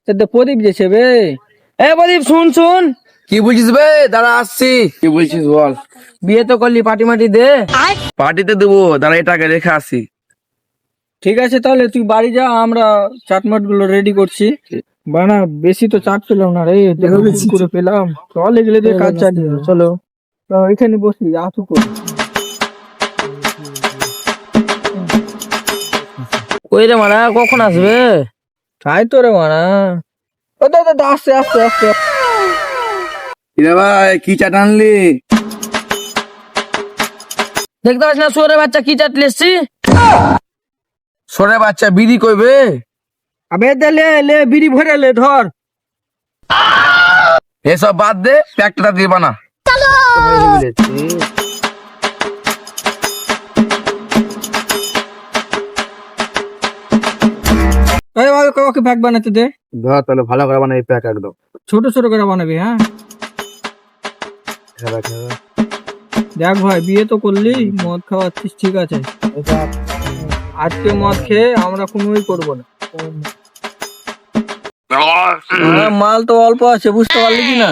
প্রদীপ যেছে বে। এ প্রদীপ শুন শুন। কি বলছিস বে? দাঁড়া আসছি। কি বলছিস বল। বিয়ে তো করলি, পার্টি মাটি দে। পার্টিতে দেবো, দাঁড়া এটাকে রেখে আসি। ঠিক আছে তাহলে তুই বাড়ি যা, আমরা চাটমাট গুলো রেডি করছি। বানা বেশি তো চাট পেলাম না রে, দেখো করে পেলাম। চল এগুলো দিয়ে কাজ চালিয়ে চলো। তো এখানে বসি আসু করে। ওই রে মারা কখন আসবে? তাই তো রে মানা। ও দাদা আসতে আসতে আসতে। রে ভাই কি চাট আনলি? দেখতে পাচ্ছ না শুয়োরের বাচ্চা কি চাটলে এসছি? সরে বাচ্চা বিড়ি কইবে? আবে দে লে লে বিড়ি ভরে লে ধর। এসব বাদ দে, প্যাকটা দিয়ে বানা। ওকে প্যাক বানাতে দে। ধর তাহলে ভালো করে বানা এই প্যাক একদম। ছোট ছোট করে বানাবি হ্যাঁ। দেখ ভাই বিয়ে তো করলি, মদ খাওয়াচ্ছিস ঠিক আছে, আজকে মদ খেয়ে আমরা কোনোই করবো না। মাল তো অল্প আছে, বুঝতে পারলি কি না?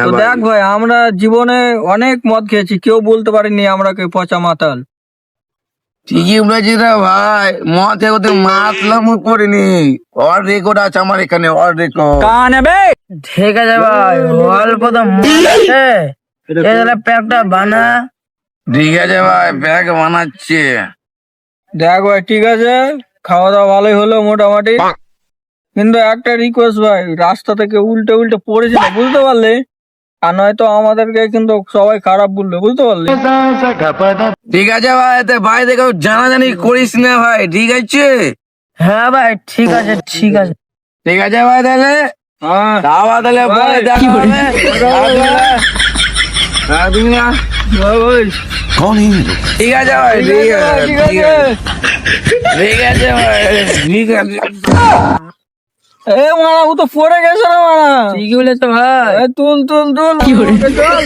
তো দেখ ভাই আমরা জীবনে অনেক মদ খেয়েছি, কেউ বলতে পারেনি আমরা কে পচা মাতাল। ঠিকই বলেছিস রে ভাই, মদ খেয়ে মাতলাম করিনি। অর রেকর্ড আছে আমার এখানে, অর রেকর্ড। কানে বে ঠিক আছে ভাই, অল্প তো মদ আছে, এখানে প্যাকটা বানা। ঠিক আছে ভাই, প্যাক বানাচ্ছে। দেখ ভাই ঠিক আছে, খাওয়া দাওয়া ভালোই হলো মোটামুটি, কিন্তু একটা রিকোয়েস্ট ভাই, রাস্তা থেকে উল্টে উল্টে পড়েছিল বুঝতে পারলে, আর নয়তো আমাদেরকে কিন্তু সবাই খারাপ বলবে বুঝতে পারলি। ঠিক আছে ভাই, এতে ভাই দেখো জানাজানি করিস না ভাই, ঠিক আছে? হ্যাঁ ভাই ঠিক আছে ঠিক আছে। ঠিক আছে ভাই তাহলে। হ্যাঁ তাহলে তাহলে পরে দেখা হবে। হ্যাঁ, তুমি না? ঠিক আছে ভাই, ঠিক আছে ঠিক ঠিক আছে। আছে ঠিক আছে ভাই, ঠিক আছে। এ মারা ও তো পড়ে গেছে রে মারা। ঠিকই বলেছো ভাই। এ তুল তুল তুল চল।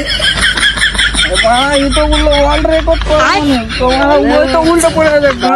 মারা ই তো বললো ওয়ার্ল্ড রেকর্ড করে, তো মারা ওই তো উল্টো পড়ে গেছে।